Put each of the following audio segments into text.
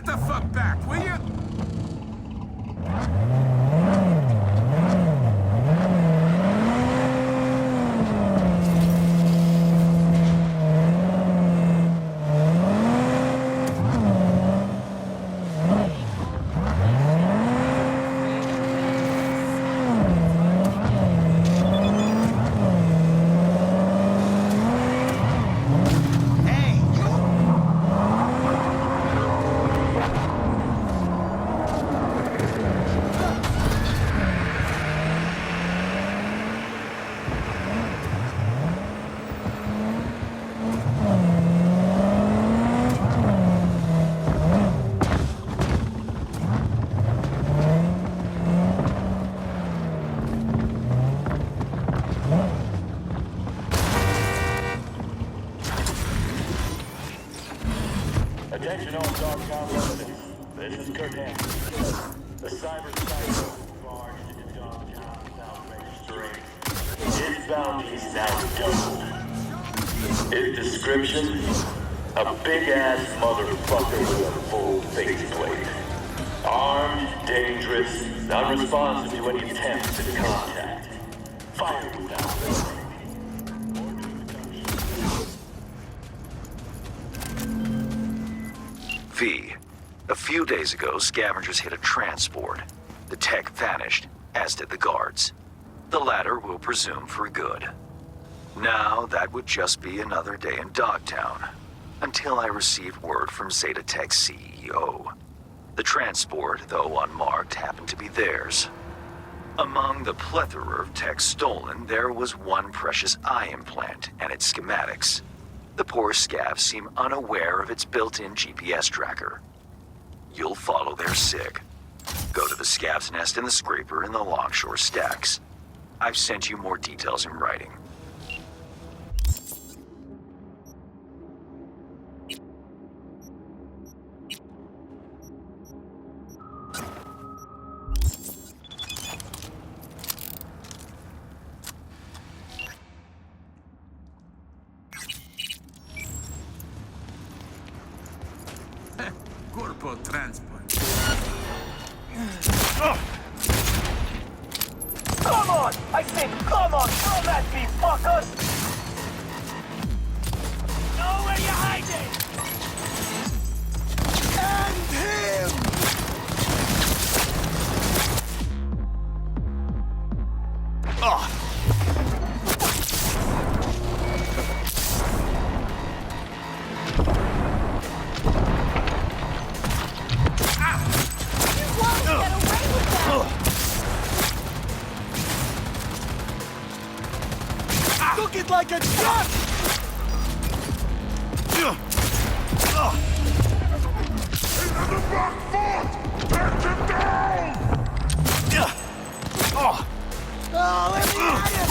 Get the fuck back, will you? Attention all Dogtown residents. This is Kurt Hansen. The Cyberpunk barge into Dogtown without registering. Its bounties now doubled. Its description? A big-ass motherfucker with a full faceplate. Armed, dangerous, unresponsive to any attempts at contact. Fire without warning. V. A few days ago, scavengers hit a transport. The tech vanished, as did the guards. The latter we'll presume for good. Now, that would just be another day in Dogtown, until I received word from Zeta Tech's CEO. The transport, though unmarked, happened to be theirs. Among the plethora of tech stolen, there was one precious eye implant and its schematics. The poor scavs seem unaware of its built-in GPS tracker. You'll follow their sig. Go to the scav's nest in the scraper in the Longshore Stacks. I've sent you more details in writing. Corpo transport. Come on! I said come on! Come at me, fuckers! Know where you're hiding! And him! Took it like a duck! Into the back fort! Take him down! Oh, let me at him!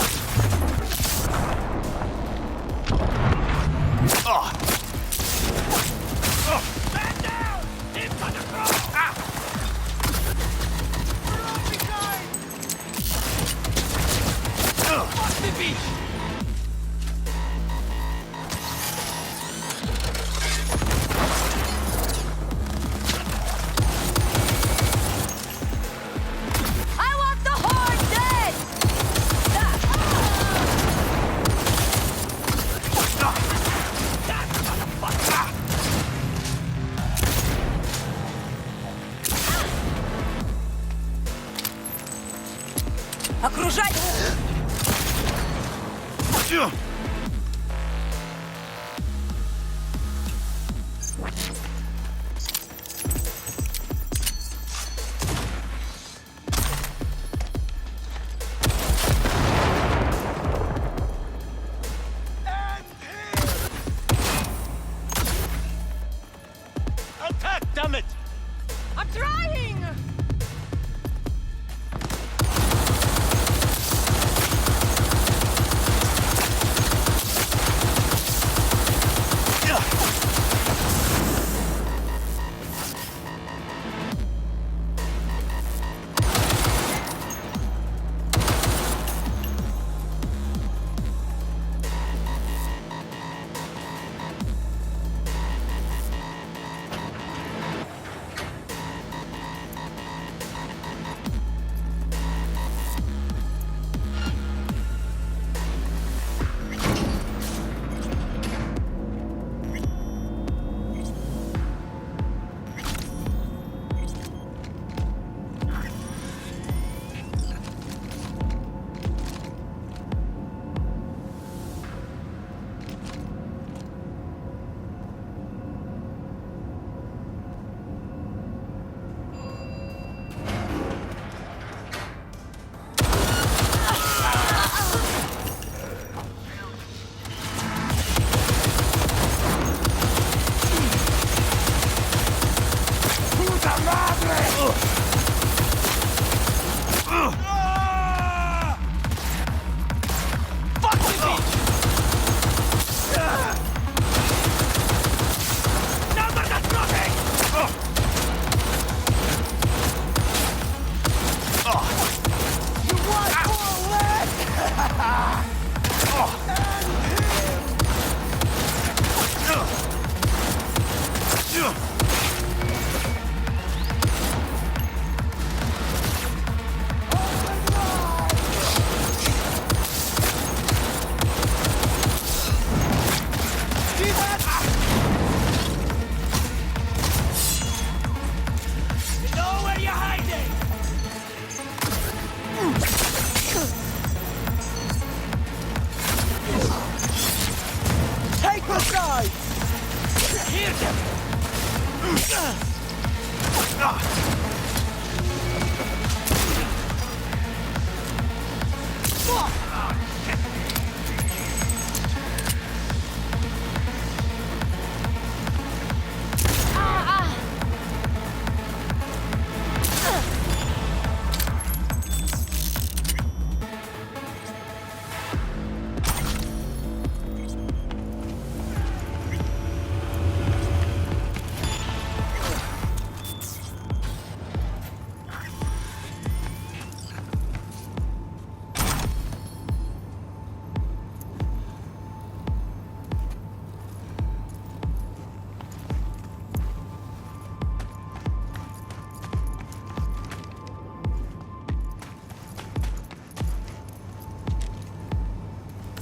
Stand down! It's on the ground! We're all behind! Fuck the beach! Окружать! Attack, damn it! I'm trying!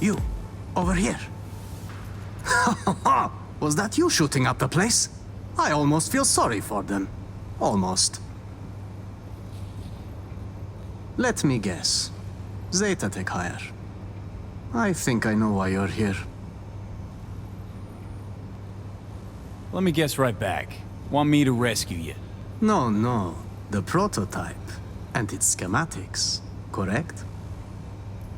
You, over here. Was that you shooting up the place? I almost feel sorry for them. Almost. Let me guess. Zeta Tech hire. I think I know why you're here. Let me guess right back. Want me to rescue you? No. The prototype. And its schematics. Correct?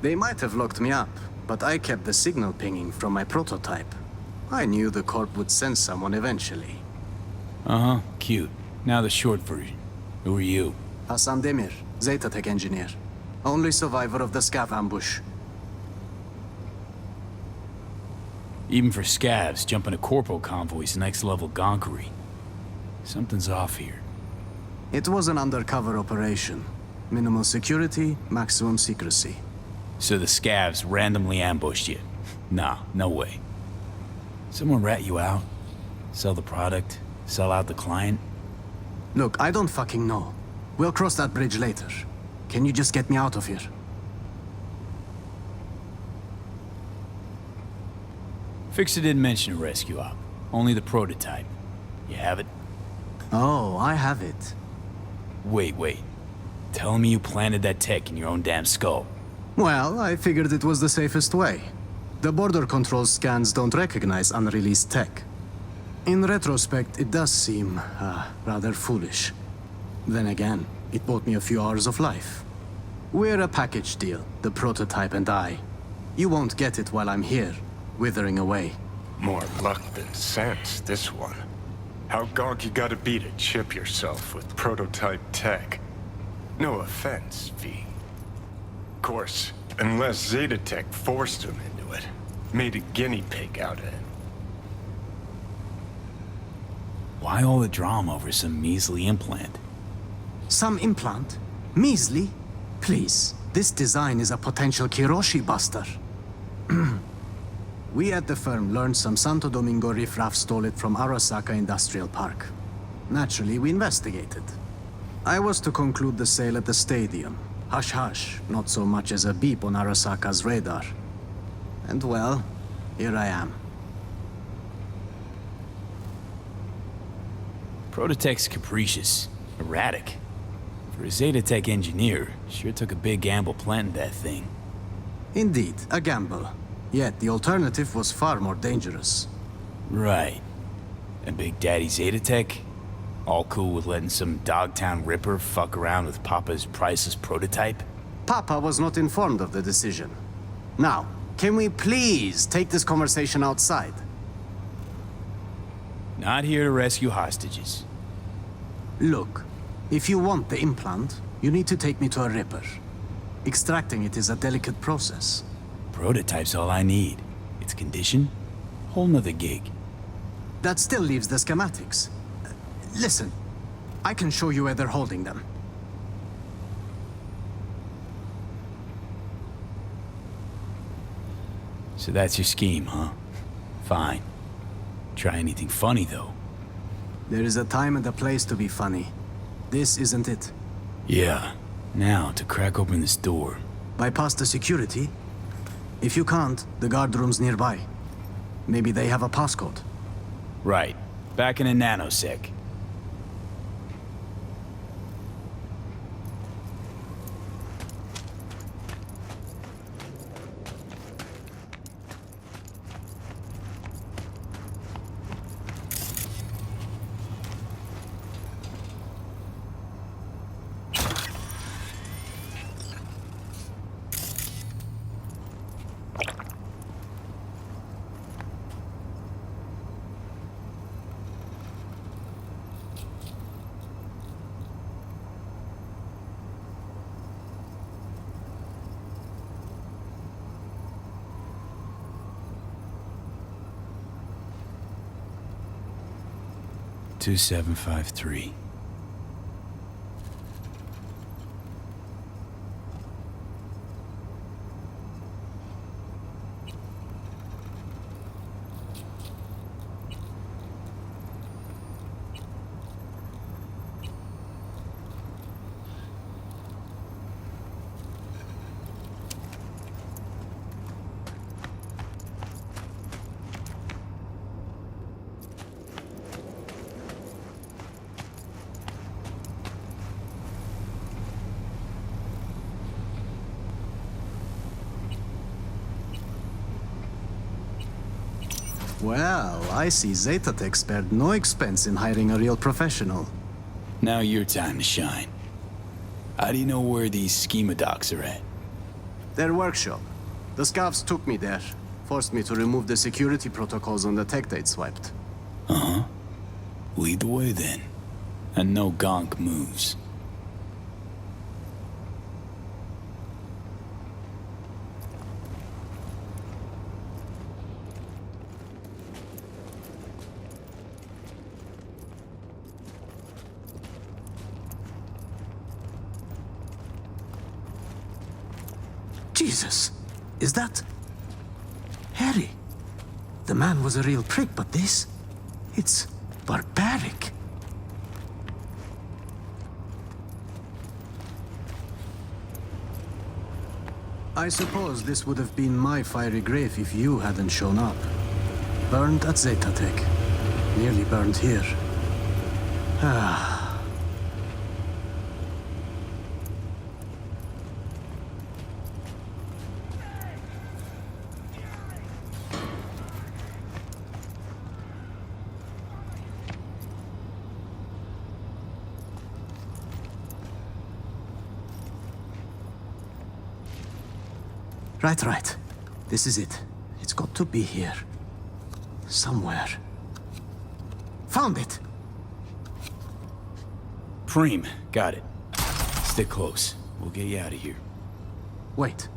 They might have locked me up, but I kept the signal pinging from my prototype. I knew the Corp would send someone eventually. Uh-huh, cute. Now the short version. Who are you? Hassan Demir, Zeta Tech engineer. Only survivor of the Scav ambush. Even for scavs, jumping a corpo convoy's next level gonkery. Something's off here. It was an undercover operation. Minimal security, maximum secrecy. So the scavs randomly ambushed you? Nah, no way. Someone rat you out? Sell the product? Sell out the client? Look, I don't fucking know. We'll cross that bridge later. Can you just get me out of here? Fixer didn't mention a rescue op. Only the prototype. You have it? Oh, I have it. Wait. Tell me you planted that tech in your own damn skull. Well, I figured it was the safest way. The border control scans don't recognize unreleased tech. In retrospect, it does seem, rather foolish. Then again, it bought me a few hours of life. We're a package deal, the prototype and I. You won't get it while I'm here, withering away. More luck than sense, this one. How gonk you gotta be to chip yourself with prototype tech? No offense, V. Of course, unless Zeta Tech forced him into it. Made a guinea pig out of him. Why all the drama over some measly implant? Some implant? Measly? Please, this design is a potential Kiroshi buster. We at the firm learned some Santo Domingo riffraff stole it from Arasaka Industrial Park. Naturally, we investigated. I was to conclude the sale at the stadium. Hush-hush, not so much as a beep on Arasaka's radar. And well, here I am. Prototech's capricious, erratic. For a Zeta Tech engineer, sure took a big gamble planting that thing. Indeed, a gamble. Yet the alternative was far more dangerous. Right. And Big Daddy Zeta Tech? All cool with letting some Dogtown Ripper fuck around with Papa's priceless prototype? Papa was not informed of the decision. Now, can we please take this conversation outside? Not here to rescue hostages. Look, if you want the implant, you need to take me to a Ripper. Extracting it is a delicate process. Prototype's all I need. Its condition? Whole nother gig. That still leaves the schematics. Listen, I can show you where they're holding them. So that's your scheme, huh? Fine. Try anything funny, though. There is a time and a place to be funny. This isn't it. Yeah. Now, to crack open this door. Bypass the security? If you can't, the guard room's nearby. Maybe they have a passcode. Right. Back in a nanosec. 2753. Well, I see Zetatech spared no expense in hiring a real professional. Now your time to shine. How do you know where these schema docs are at? Their workshop. The scavs took me there, forced me to remove the security protocols on the tech they'd swiped. Uh-huh. Lead the way then. And no gonk moves. Jesus! Is that... Harry? The man was a real prick, but this... It's barbaric. I suppose this would have been my fiery grave if you hadn't shown up. Burned at Zetatech. Nearly burned here. Ah... Right. This is it. It's got to be here. Somewhere. Found it! Preem, got it. Stick close. We'll get you out of here. Wait.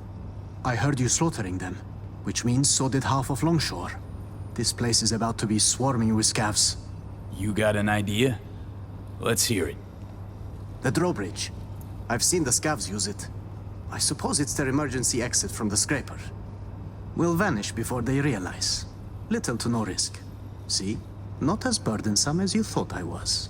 I heard you slaughtering them, which means so did half of Longshore. This place is about to be swarming with scavs. You got an idea? Let's hear it. The drawbridge. I've seen the scavs use it. I suppose it's their emergency exit from the scraper. We'll vanish before they realize. Little to no risk. See? Not as burdensome as you thought I was.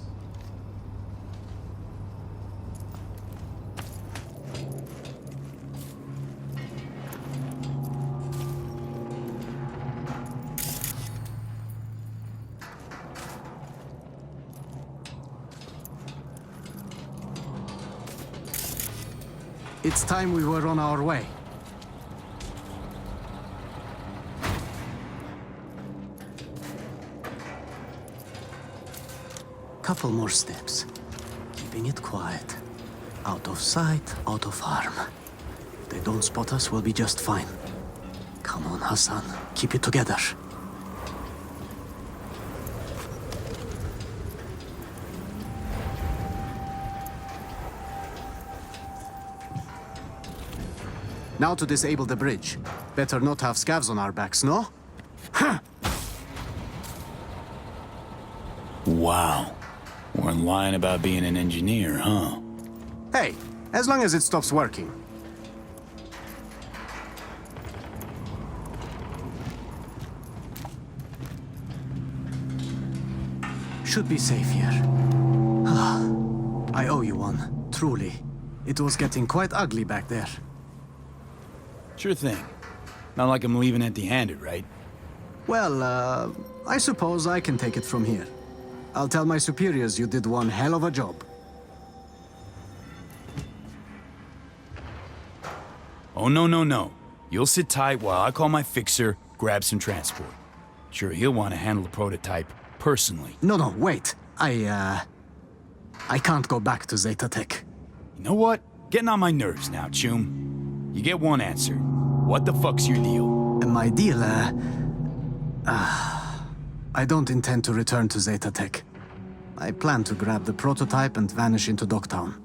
It's time we were on our way. Couple more steps. Keeping it quiet. Out of sight, out of harm. If they don't spot us, we'll be just fine. Come on, Hassan. Keep it together. Now to disable the bridge. Better not have scavs on our backs, no? Wow. Weren't lying about being an engineer, huh? Hey, as long as it stops working. Should be safe here. I owe you one, truly. It was getting quite ugly back there. Sure thing. Not like I'm leaving empty-handed, right? Well, I suppose I can take it from here. I'll tell my superiors you did one hell of a job. Oh, no. You'll sit tight while I call my fixer, grab some transport. Sure, he'll want to handle the prototype personally. No, wait. I can't go back to Zetatech. You know what? Getting on my nerves now, Chum. You get one answer. What the fuck's your deal? My deal, I don't intend to return to Zetatech. I plan to grab the prototype and vanish into Dogtown.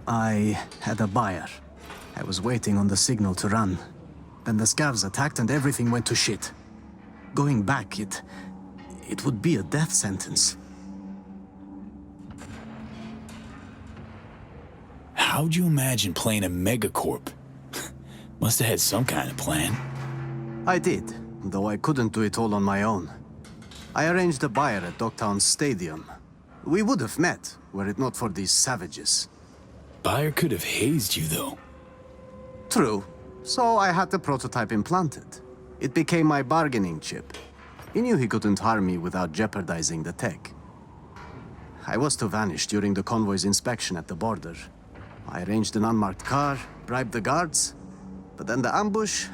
I had a buyer. I was waiting on the signal to run. Then the scavs attacked and everything went to shit. Going back, it it would be a death sentence. How'd you imagine playing a megacorp? Must have had some kind of plan. I did, though I couldn't do it all on my own. I arranged a buyer at Dogtown Stadium. We would have met, were it not for these savages. Buyer could have hazed you, though. True. So I had the prototype implanted. It became my bargaining chip. He knew he couldn't harm me without jeopardizing the tech. I was to vanish during the convoy's inspection at the border. I arranged an unmarked car, bribed the guards, but then the ambush,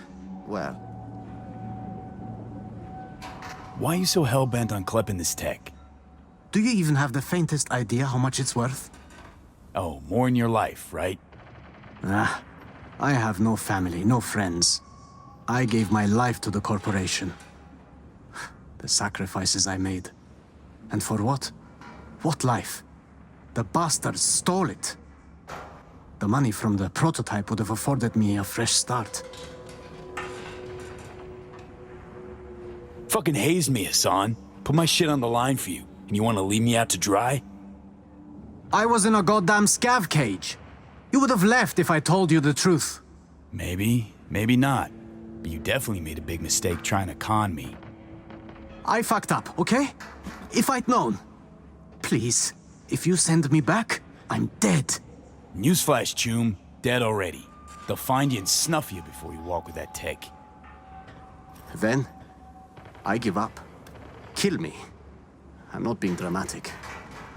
well... Why are you so hell-bent on clipping this tech? Do you even have the faintest idea how much it's worth? Oh, more in your life, right? Ah, I have no family, no friends. I gave my life to the corporation. The sacrifices I made. And for what? What life? The bastards stole it. The money from the prototype would have afforded me a fresh start. Fucking haze me, Hassan. Put my shit on the line for you. And you want to leave me out to dry? I was in a goddamn scav cage. You would have left if I told you the truth. Maybe, maybe not. But you definitely made a big mistake trying to con me. I fucked up, okay? If I'd known. Please, if you send me back, I'm dead. Newsflash, Choom. Dead already. They'll find you and snuff you before you walk with that tech. Then, I give up. Kill me. I'm not being dramatic.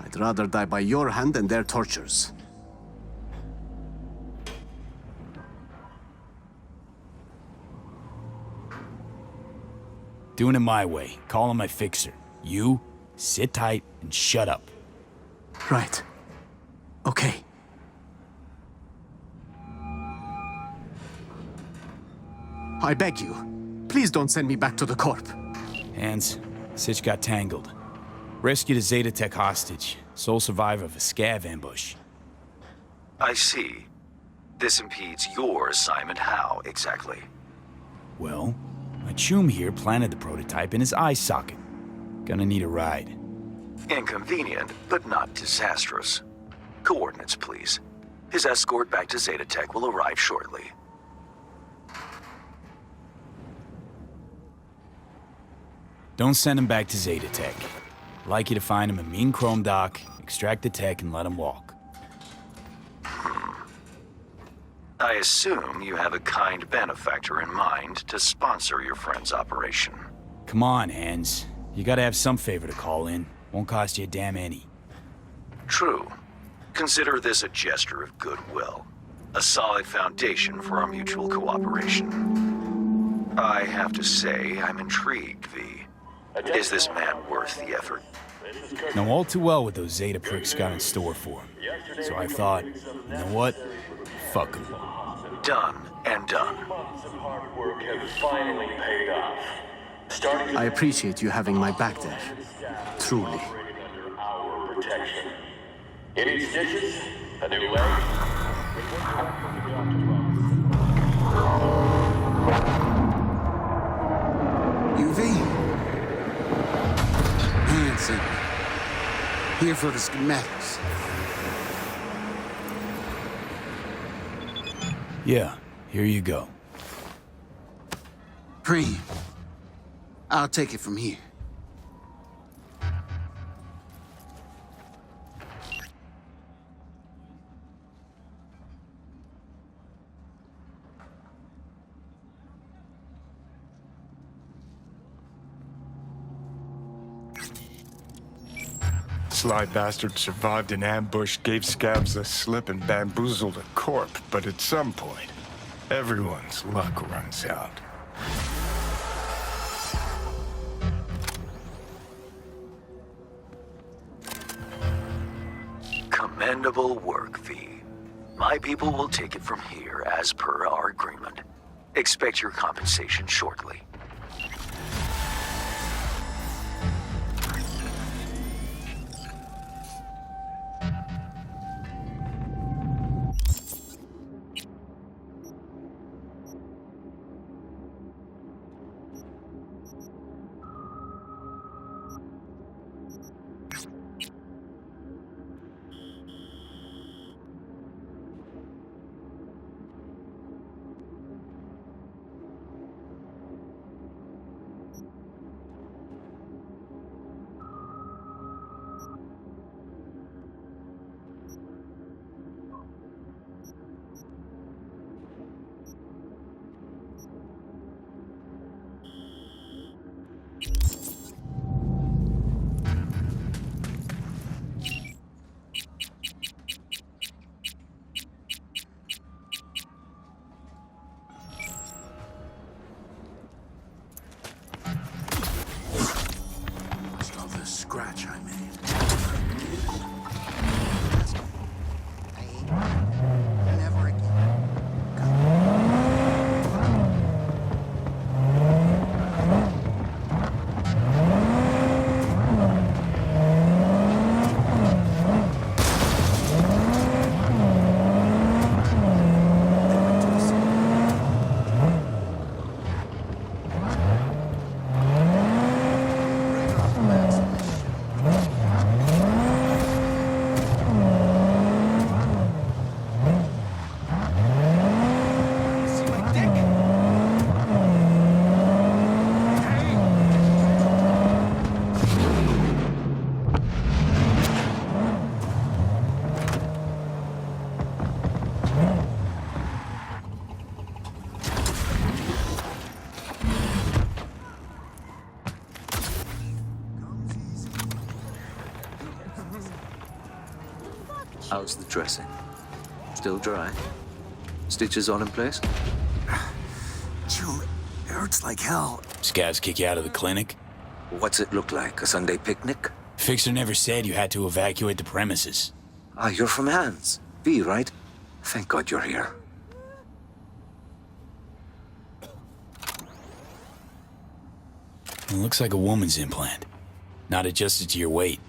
I'd rather die by your hand than their tortures. Doing it my way. Calling my fixer. You, sit tight and shut up. Right. Okay. I beg you, please don't send me back to the Corp. Hands, Sitch got tangled. Rescued a Zeta Tech hostage. Sole survivor of a scav ambush. I see. This impedes your assignment. How, exactly? Well, my Choom here planted the prototype in his eye socket. Gonna need a ride. Inconvenient, but not disastrous. Coordinates, please. His escort back to Zeta Tech will arrive shortly. Don't send him back to Zeta Tech. I'd like you to find him a mean chrome dock, extract the tech, and let him walk. I assume you have a kind benefactor in mind to sponsor your friend's operation. Come on, Hands. You gotta have some favor to call in. Won't cost you a damn any. True. Consider this a gesture of goodwill. A solid foundation for our mutual cooperation. I have to say, I'm intrigued, V. Is this man worth the effort? Know all too well what those Zeta pricks got in store for him. So I thought, you know what? Fuck him. Done and done. Months of hard work have finally paid off. Starting I appreciate you having my back there. Truly. under our protection. Any stitches? A new leg? UV? Hanson. Here for the schematics. Yeah, here you go. Preem. I'll take it from here. Sly bastard survived an ambush, gave scabs a slip, and bamboozled a corp. But at some point, everyone's luck runs out. Commendable work, V. My people will take it from here as per our agreement. Expect your compensation shortly. scratch I made. Never again. How's the dressing? Still dry? Stitches all in place? Jim, it hurts like hell. Scavs kick you out of the clinic? What's it look like? A Sunday picnic? Fixer never said you had to evacuate the premises. Ah, you're from Hans. V, right? Thank God you're here. It looks like a woman's implant. Not adjusted to your weight.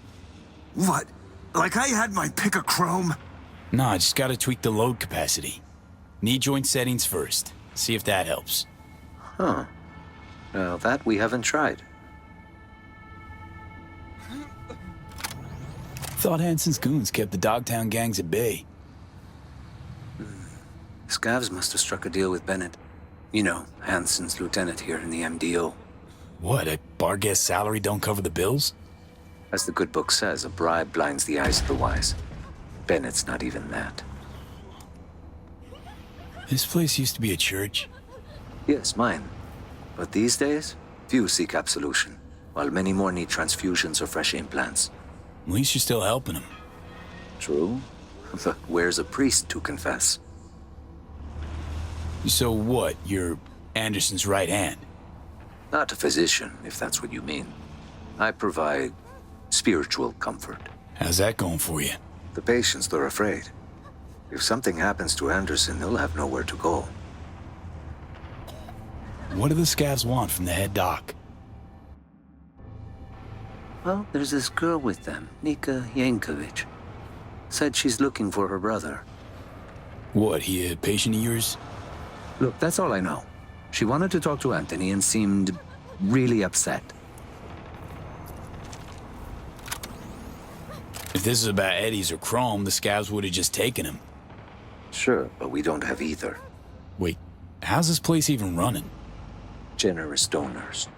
What? Like I had my pick of chrome? Nah, just gotta tweak the load capacity. Knee joint settings first. See if that helps. Huh. Now that we haven't tried. Thought Hansen's goons kept the Dogtown gangs at bay. Scavs must have struck a deal with Bennett. You know, Hansen's lieutenant here in the MDO. What, a bar guest salary don't cover the bills? As the good book says, a bribe blinds the eyes of the wise. Bennett's not even that. This place used to be a church. Yes, mine. But these days, few seek absolution, while many more need transfusions or fresh implants. At least you're still helping them. True, but where's a priest to confess? So what, you're Anderson's right hand? Not a physician, if that's what you mean. I provide spiritual comfort. How's that going for you? The patients, they're afraid. If something happens to Anderson, they'll have nowhere to go. What do the Scavs want from the head doc? Well, there's this girl with them, Nika Yankovic. Said she's looking for her brother. What, he a patient of yours? Look, that's all I know. She wanted to talk to Anthony and seemed really upset. If this is about Eddies or Chrome, the Scavs would have just taken him. Sure, but we don't have either. Wait, how's this place even running? Generous donors.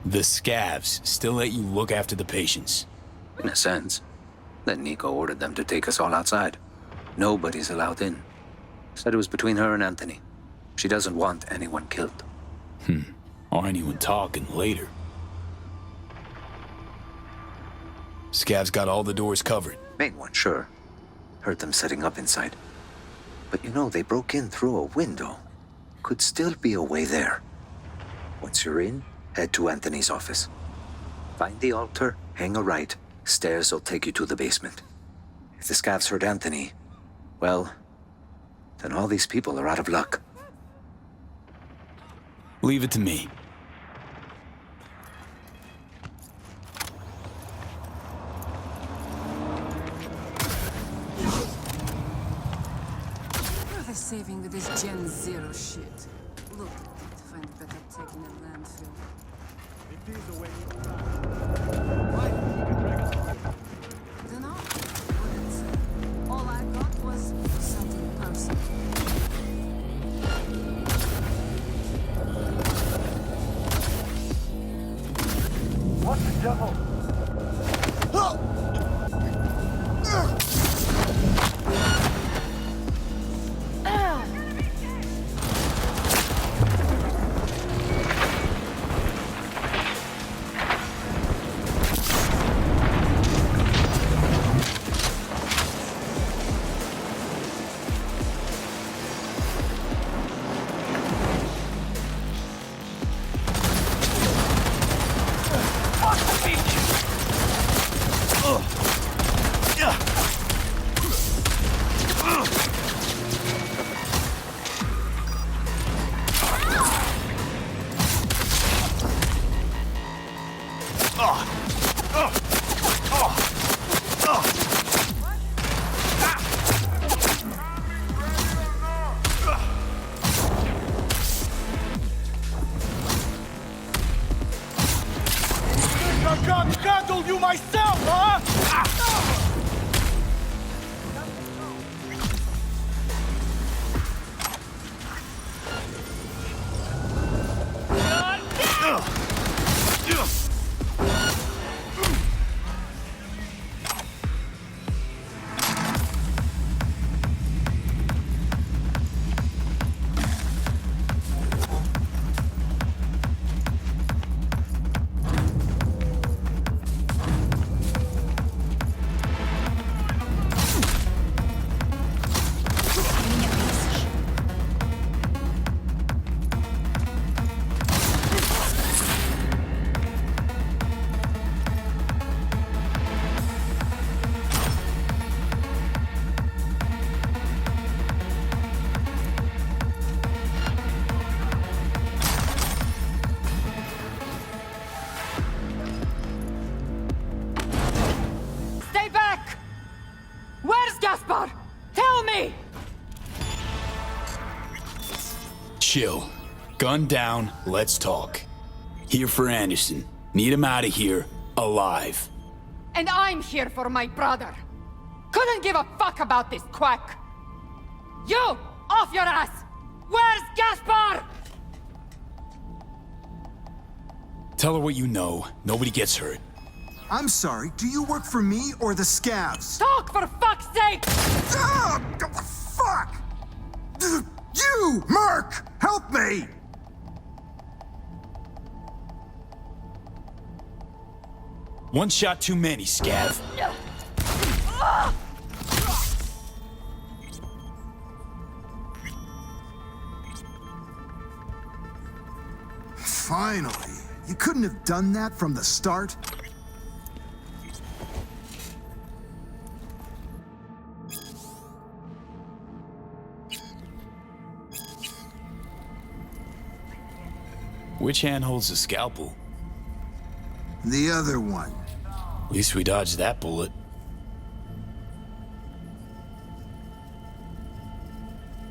The Scavs still let you look after the patients. In a sense. Then Nico ordered them to take us all outside. Nobody's allowed in. Said it was between her and Anthony. She doesn't want anyone killed. Or anyone talking later. Scavs got all the doors covered. Main one, sure. Heard them setting up inside. But you know, they broke in through a window. Could still be a way there. Once you're in, head to Anthony's office. Find the altar, hang a right. Stairs will take you to the basement. If the Scavs heard Anthony, well, then all these people are out of luck. Leave it to me. What are they saving with this Gen Zero shit? Look, to find a better tech in a landfill. Dunno. Wouldn't say. All I got was something personal. What the devil? I can't handle you myself, huh? Stay back! Where's Gaspar? Tell me! Chill. Gun down, let's talk. Here for Anderson. Need him out of here, alive. And I'm here for my brother. Couldn't give a fuck about this quack. You! Off your ass! Where's Gaspar? Tell her what you know. Nobody gets hurt. I'm sorry, do you work for me or the scavs? Talk for fuck's sake! Ah, fuck! You, Merc! Help me! One shot too many, Scav. Finally. You couldn't have done that from the start? Which hand holds the scalpel? The other one. At least we dodged that bullet.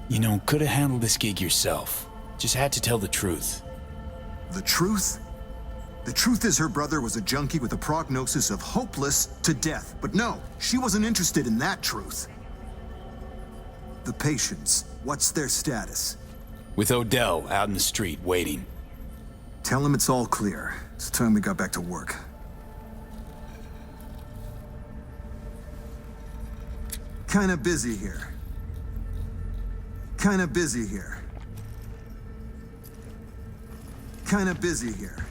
You know, could have handled this gig yourself. Just had to tell the truth. The truth? The truth is her brother was a junkie with a prognosis of hopeless to death. But no, she wasn't interested in that truth. The patients, what's their status? With Odell out in the street, waiting. Tell him it's all clear. It's time we got back to work. Kinda busy here. Kinda busy here. Kinda busy here.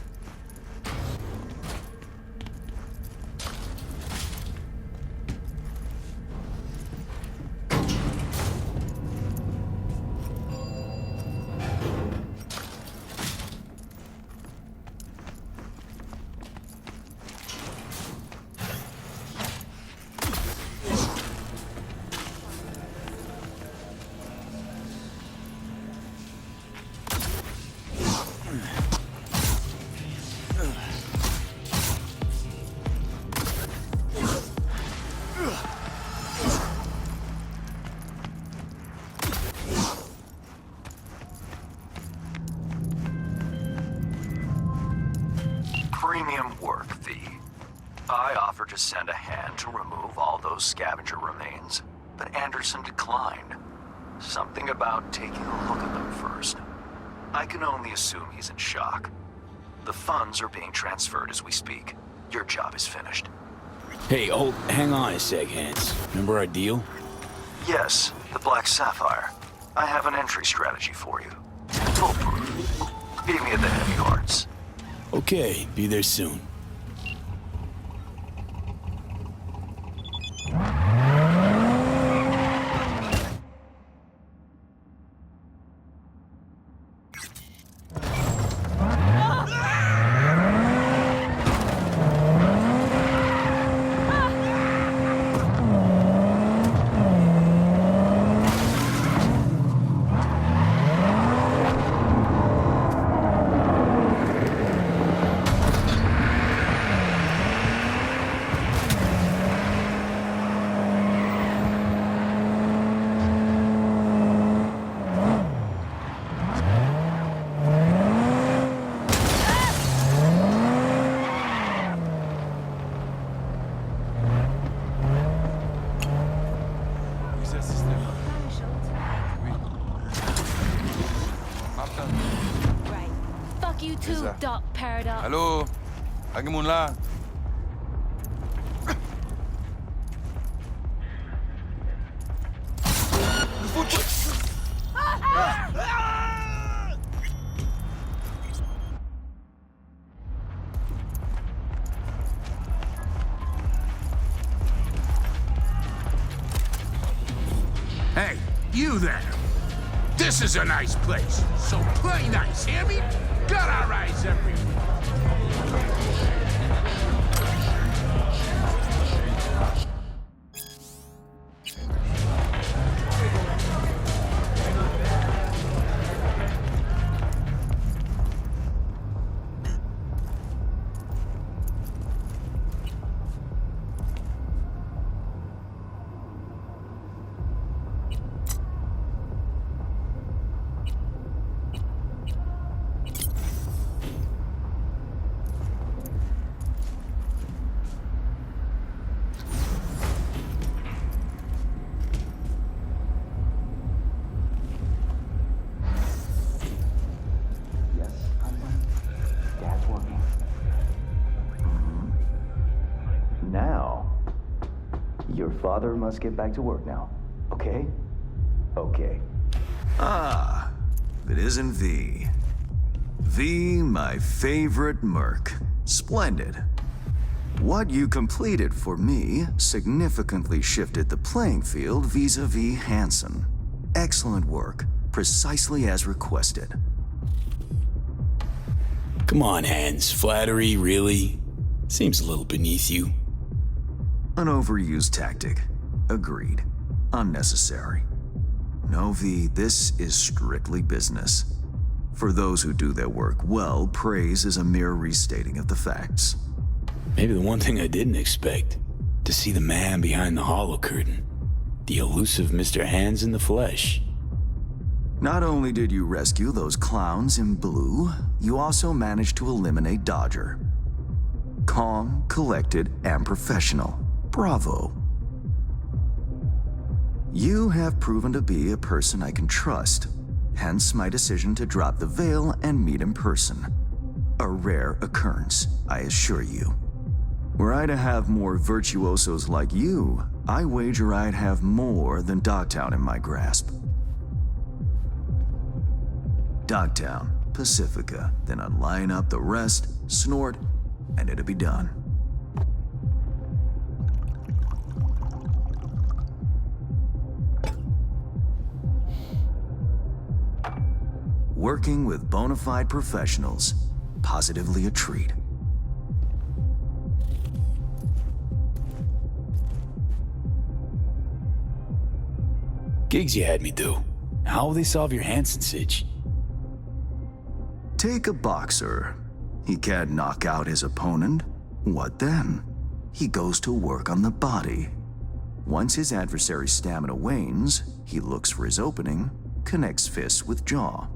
Premium work, V. I offered to send a hand to remove all those scavenger remains, but Anderson declined. Something about taking a look at them first. I can only assume he's in shock. The funds are being transferred as we speak. Your job is finished. Hey, hang on a sec, Hans. Remember our deal? Yes, the Black Sapphire. I have an entry strategy for you. Foolproof. Meet me at the Heavy Arts. Okay, be there soon. too, Doc Paradox. Hello? Lagi mo lang. Hey, you there! This is a nice place, so play nice, hear me? Got our eyes everywhere. Now, your father must get back to work now, okay? Okay. Ah, if it isn't V. V, my favorite merc. Splendid. What you completed for me significantly shifted the playing field vis-a-vis Hansen. Excellent work, precisely as requested. Come on, Hans. Flattery, really? Seems a little beneath you. An overused tactic. Agreed. Unnecessary. No, V, this is strictly business. For those who do their work well, praise is a mere restating of the facts. Maybe the one thing I didn't expect, to see the man behind the hollow curtain. The elusive Mr. Hands in the flesh. Not only did you rescue those clowns in blue, you also managed to eliminate Dodger. Calm, collected, and professional. Bravo. You have proven to be a person I can trust, hence my decision to drop the veil and meet in person. A rare occurrence, I assure you. Were I to have more virtuosos like you, I wager I'd have more than Dogtown in my grasp. Dogtown, Pacifica, then I'd line up the rest, snort, and it'd be done. Working with bona fide professionals, positively a treat. Gigs you had me do. How will they solve your Hansen sitch? Take a boxer. He can't knock out his opponent. What then? He goes to work on the body. Once his adversary's stamina wanes, he looks for his opening, connects fists with jaw.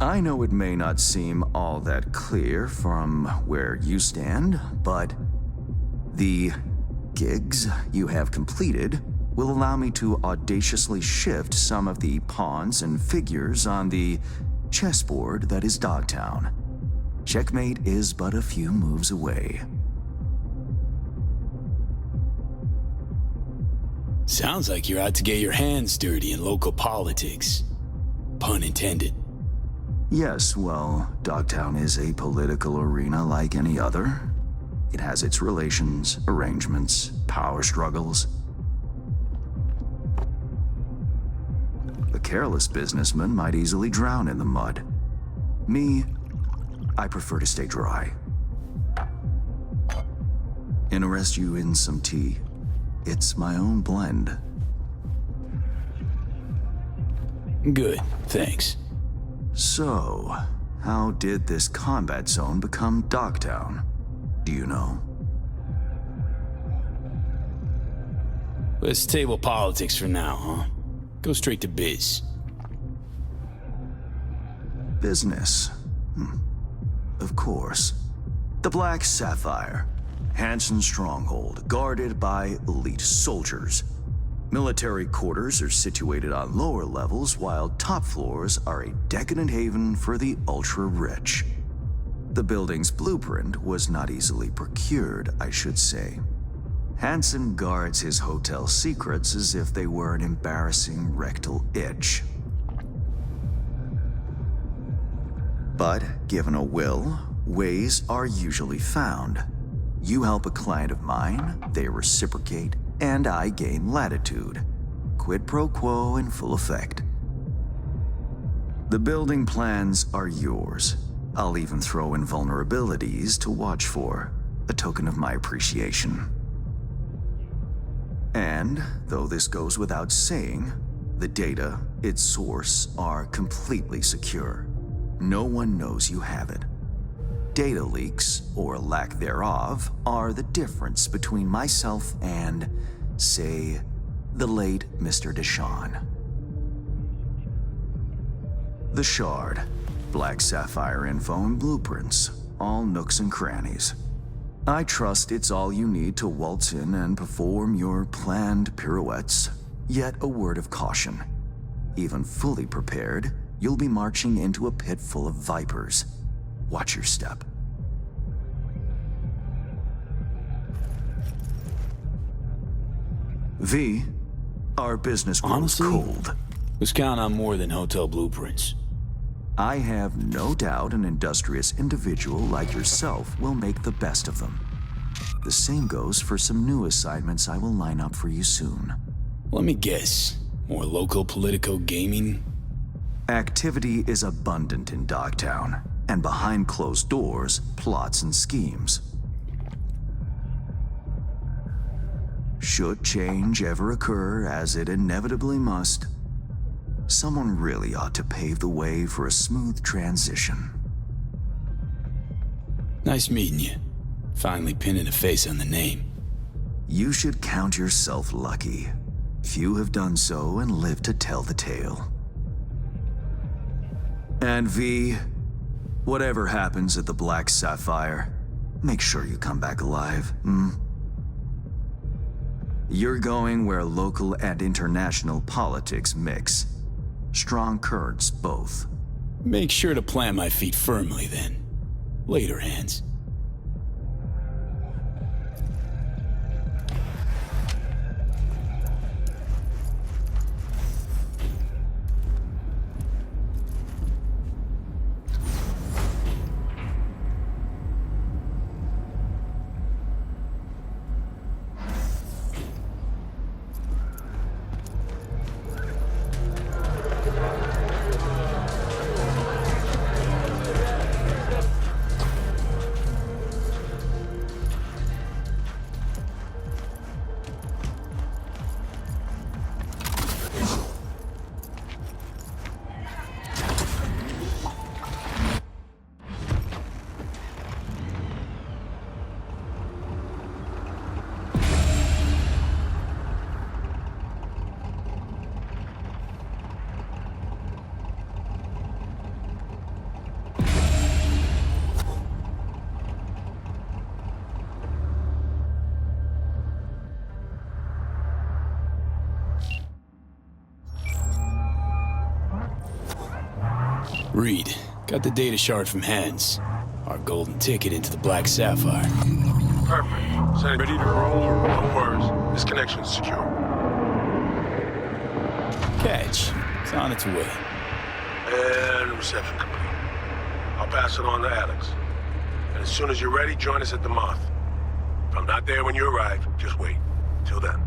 I know it may not seem all that clear from where you stand, but the gigs you have completed will allow me to audaciously shift some of the pawns and figures on the chessboard that is Dogtown. Checkmate is but a few moves away. Sounds like you're out to get your hands dirty in local politics. Pun intended. Yes, well, Dogtown is a political arena like any other. It has its relations, arrangements, power struggles. A careless businessman might easily drown in the mud. Me, I prefer to stay dry. Interest you in some tea? It's my own blend. Good, thanks. So, how did this combat zone become Dogtown? Do you know? Let's table politics for now, huh? Go straight to biz. Business. Of course. The Black Sapphire. Hansen's stronghold, guarded by elite soldiers. Military quarters are situated on lower levels, while top floors are a decadent haven for the ultra-rich. The building's blueprint was not easily procured, I should say. Hanson guards his hotel secrets as if they were an embarrassing rectal itch. But given a will, ways are usually found. You help a client of mine, they reciprocate, and I gain latitude. Quid pro quo in full effect. The building plans are yours. I'll even throw in vulnerabilities to watch for, a token of my appreciation. And, though this goes without saying, the data, its source, are completely secure. No one knows you have it. Data leaks, or lack thereof, are the difference between myself and, say, the late Mr. Deshawn. The Shard. Black Sapphire info and blueprints. All nooks and crannies. I trust it's all you need to waltz in and perform your planned pirouettes. Yet a word of caution. Even fully prepared, you'll be marching into a pit full of vipers. Watch your step. V, our business grows Honestly, cold. let's count on more than hotel blueprints. I have no doubt an industrious individual like yourself will make the best of them. The same goes for some new assignments I will line up for you soon. Let me guess. More local politico gaming? Activity is abundant in Dogtown, and behind closed doors, plots and schemes. Should change ever occur, as it inevitably must, someone really ought to pave the way for a smooth transition. Nice meeting you. Finally pinning a face on the name. You should count yourself lucky. Few have done so and lived to tell the tale. And V, whatever happens at the Black Sapphire, make sure you come back alive, You're going where local and international politics mix. Strong currents, both. Make sure to plant my feet firmly, then. Later, Hans. Reed, got the data shard from Hans. Our golden ticket into the Black Sapphire. Perfect. Say ready to roll or no worries. This connection's secure. Catch. It's on its way. And reception complete. I'll pass it on to Alex. And as soon as you're ready, join us at the Moth. If I'm not there when you arrive, just wait. Till then.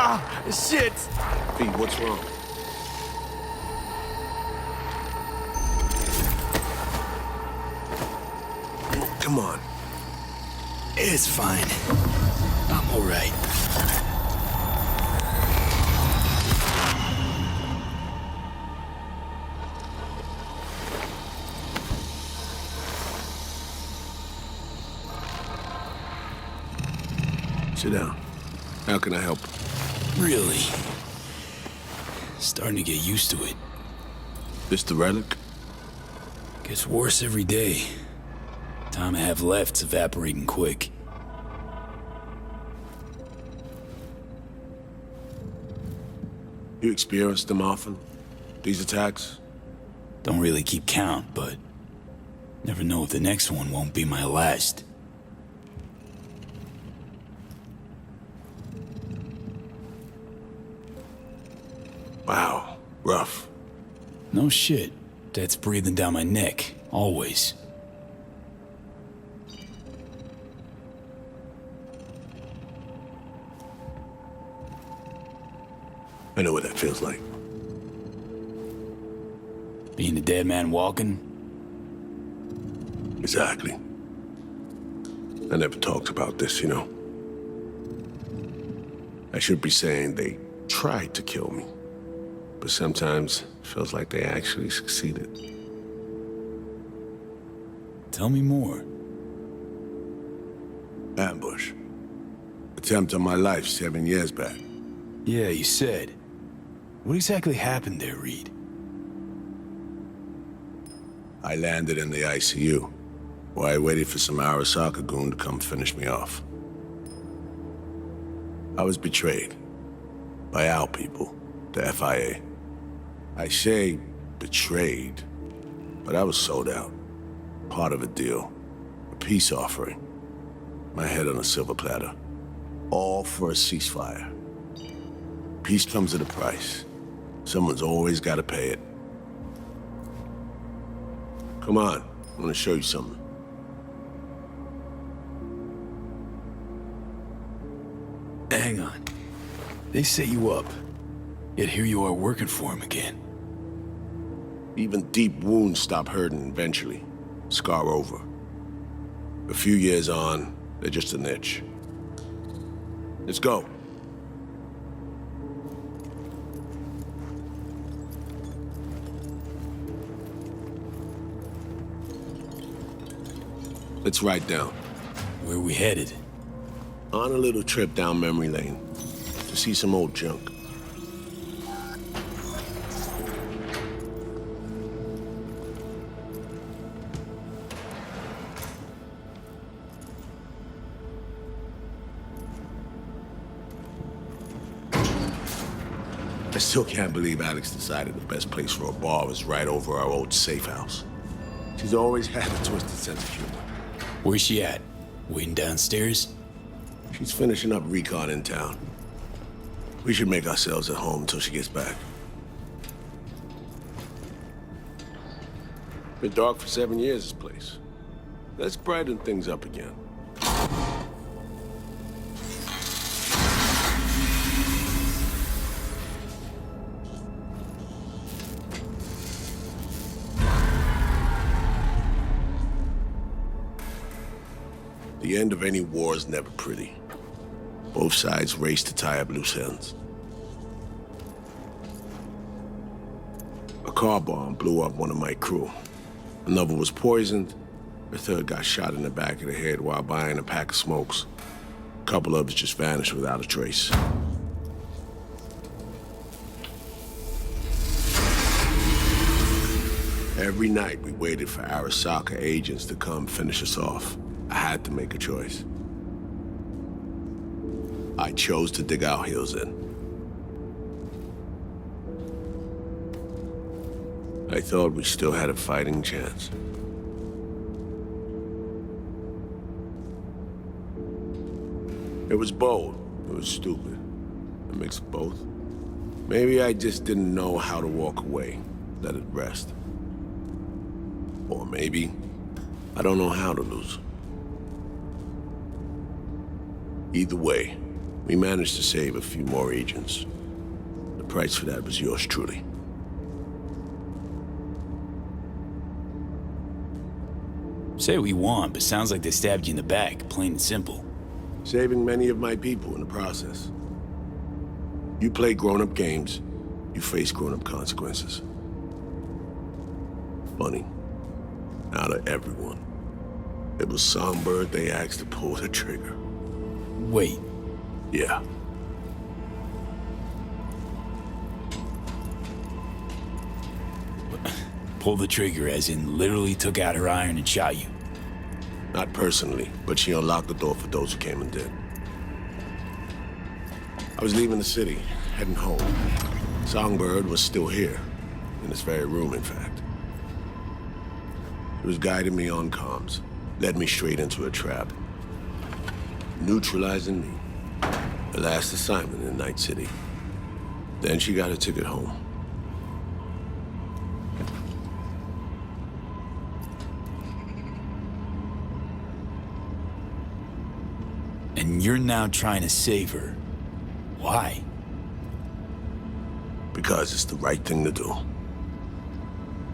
Ah, shit! Pete, what's wrong? Come on. It's fine. I'm all right. Sit down. How can I help? Really? Starting to get used to it. This the relic? Gets worse every day. Time I have left's evaporating quick. You experience them often? These attacks? Don't really keep count, but never know if the next one won't be my last. Wow, rough. No shit. That's breathing down my neck, always. I know what that feels like. Being a dead man walking? Exactly. I never talked about this, you know. I should be saying they tried to kill me. But sometimes it feels like they actually succeeded. Tell me more. Ambush. Attempt on my life 7 years back. Yeah, you said. What exactly happened there, Reed? I landed in the ICU, where I waited for some Arasaka goon to come finish me off. I was betrayed by our people, the FIA. I say betrayed, but I was sold out. Part of a deal, a peace offering. My head on a silver platter. All for a ceasefire. Peace comes at a price. Someone's always got to pay it. Come on, I want to show you something. Hang on. They set you up, yet here you are working for him again. Even deep wounds stop hurting eventually. Scar over. A few years on, they're just an itch. Let's go. Let's ride down. Where we headed? On a little trip down memory lane to see some old junk. I still can't believe Alex decided the best place for a bar was right over our old safe house. She's always had a twisted sense of humor. Where's she at? Waiting downstairs? She's finishing up recon in town. We should make ourselves at home until she gets back. Been dark for 7 years, this place. Let's brighten things up again. The end of any war is never pretty. Both sides race to tie up loose ends. A car bomb blew up one of my crew. Another was poisoned. The third got shot in the back of the head while buying a pack of smokes. A couple others just vanished without a trace. Every night we waited for Arasaka agents to come finish us off. I had to make a choice. I chose to dig our heels in. I thought we still had a fighting chance. It was bold. It was stupid. A mix of both. Maybe I just didn't know how to walk away, let it rest. Or maybe I don't know how to lose. Either way, We managed to save a few more agents. The price for that was yours truly. Say what you want, but sounds like they stabbed you in the back, plain and simple. Saving many of my people in the process. You play grown-up games, you face grown-up consequences. Funny. Out of everyone, it was Songbird they asked to pull the trigger. Wait. Yeah. Pull the trigger as in literally took out her iron and shot you? Not personally, but she unlocked the door for those who came and did. I was leaving the city, heading home. Songbird was still here, in this very room, in fact. She was guiding me on comms, led me straight into a trap. Neutralizing me. The last assignment in Night City. Then she got a ticket home. And you're now trying to save her. Why? Because it's the right thing to do.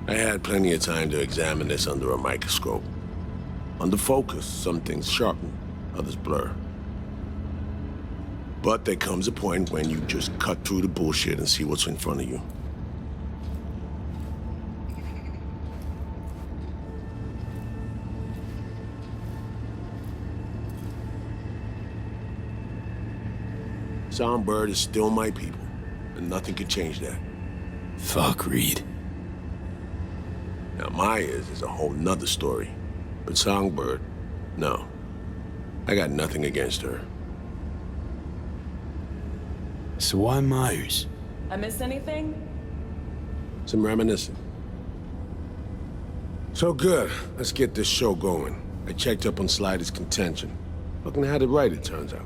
I had plenty of time to examine this under a microscope. Under focus, some things sharpen, others blur. But there comes a point when you just cut through the bullshit and see what's in front of you. Songbird is still my people, and nothing can change that. Fuck, Reed. Now, Myers is a whole nother story. But Songbird, no. I got nothing against her. So why Myers? I miss anything? Some reminiscing. So good. Let's get this show going. I checked up on Slider's contention. Fucking had it right, it turns out.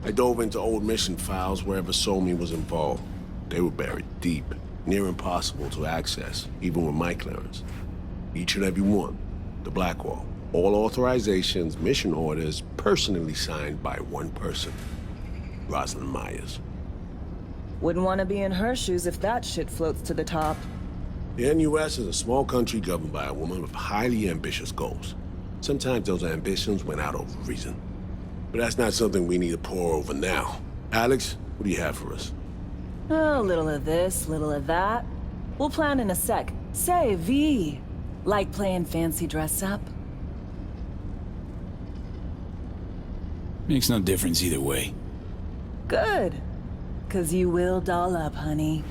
I dove into old mission files wherever Somi was involved. They were buried deep, near impossible to access, even with my clearance. Each and every one. The Blackwall. All authorizations, mission orders, personally signed by one person. Rosalind Myers. Wouldn't want to be in her shoes if that shit floats to the top. The NUS is a small country governed by a woman with highly ambitious goals. Sometimes those ambitions went out over reason. But that's not something we need to pour over now. Alex, what do you have for us? A little of this, little of that. We'll plan in a sec. Say, V, like playing fancy dress up? Makes no difference either way. Good. 'Cause you will doll up, honey.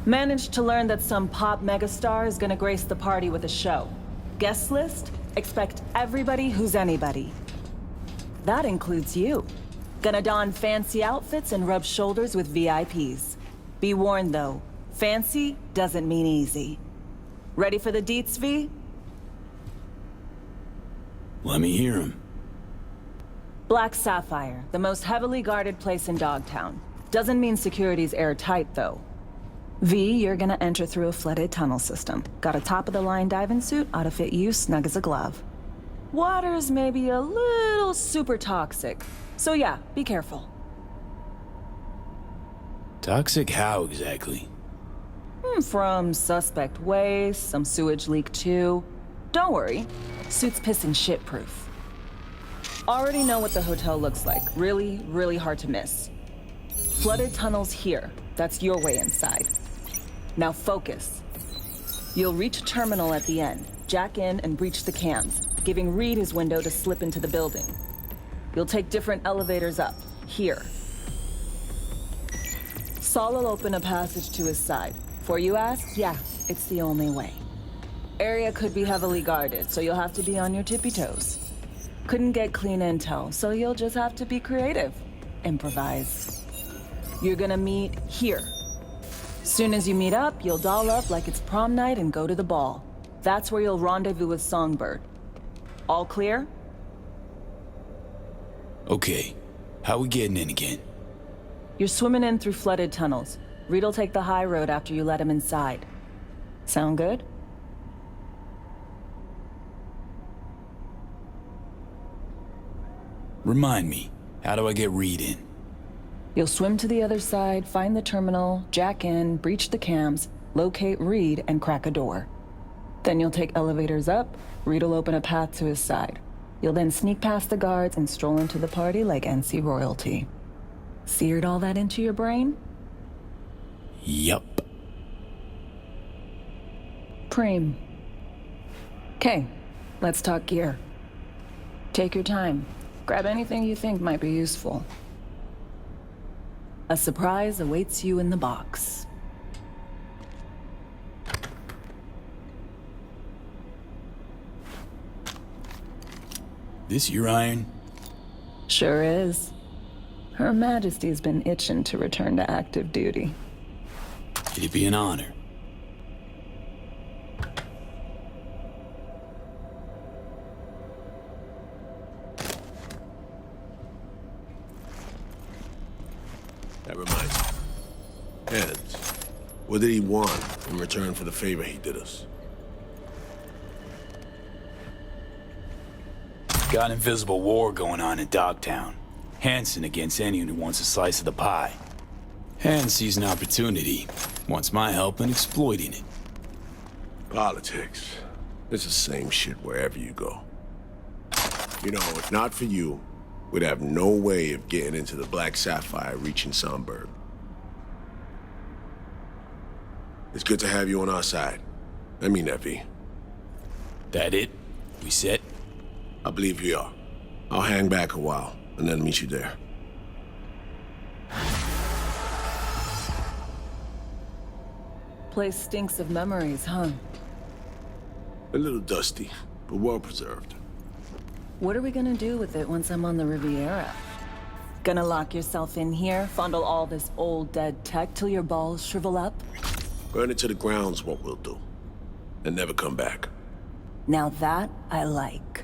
Managed to learn that some pop megastar is gonna grace the party with a show. Guest list? Expect everybody who's anybody. That includes you. Gonna don fancy outfits and rub shoulders with VIPs. Be warned though, fancy doesn't mean easy. Ready for the deets, V? Let me hear him. Black Sapphire, the most heavily guarded place in Dogtown. Doesn't mean security's airtight though. V, you're gonna enter through a flooded tunnel system. Got a top-of-the-line diving suit, ought to fit you snug as a glove. Water's maybe a little super toxic. So yeah, be careful. Toxic how exactly? From suspect waste, some sewage leak too. Don't worry, suit's piss and shit proof. Already know what the hotel looks like. Really, really hard to miss. Flooded tunnels here. That's your way inside. Now focus. You'll reach a terminal at the end. Jack in and breach the cams, giving Reed his window to slip into the building. You'll take different elevators up, here. Saul will open a passage to his side. Before you ask, yeah, it's the only way. Area could be heavily guarded, so you'll have to be on your tippy toes. Couldn't get clean intel, so you'll just have to be creative. Improvise. You're gonna meet here. Soon as you meet up, you'll doll up like it's prom night and go to the ball. That's where you'll rendezvous with Songbird. All clear? Okay. How we getting in again? You're swimming in through flooded tunnels. Reed'll take the high road after you let him inside. Sound good? Remind me, How do I get Reed in? You'll swim to the other side, find the terminal, jack in, breach the cams, locate Reed, and crack a door. Then you'll take elevators up, Reed will open a path to his side. You'll then sneak past the guards and stroll into the party like NC royalty. Seared all that into your brain? Yup. Preem. Okay, let's talk gear. Take your time. Grab anything you think might be useful. A surprise awaits you in the box. This your iron? Sure is. Her Majesty's been itching to return to active duty. It'd be an honor. That reminds me. Heads. What did he want in return for the favor he did us? Got an invisible war going on in Dogtown. Hanson against anyone who wants a slice of the pie. Hans sees an opportunity, wants my help in exploiting it. Politics. It's the same shit wherever you go. You know, if not for you, we'd have no way of getting into the Black Sapphire reaching Sonberg. It's good to have you on our side. I mean that, V. That it? We set? I believe we are. I'll hang back a while, and then meet you there. Place stinks of memories, huh? A little dusty, but well preserved. What are we gonna do with it once I'm on the Riviera? Gonna lock yourself in here, fondle all this old dead tech till your balls shrivel up? Burn it to the ground's what we'll do. And never come back. Now that I like.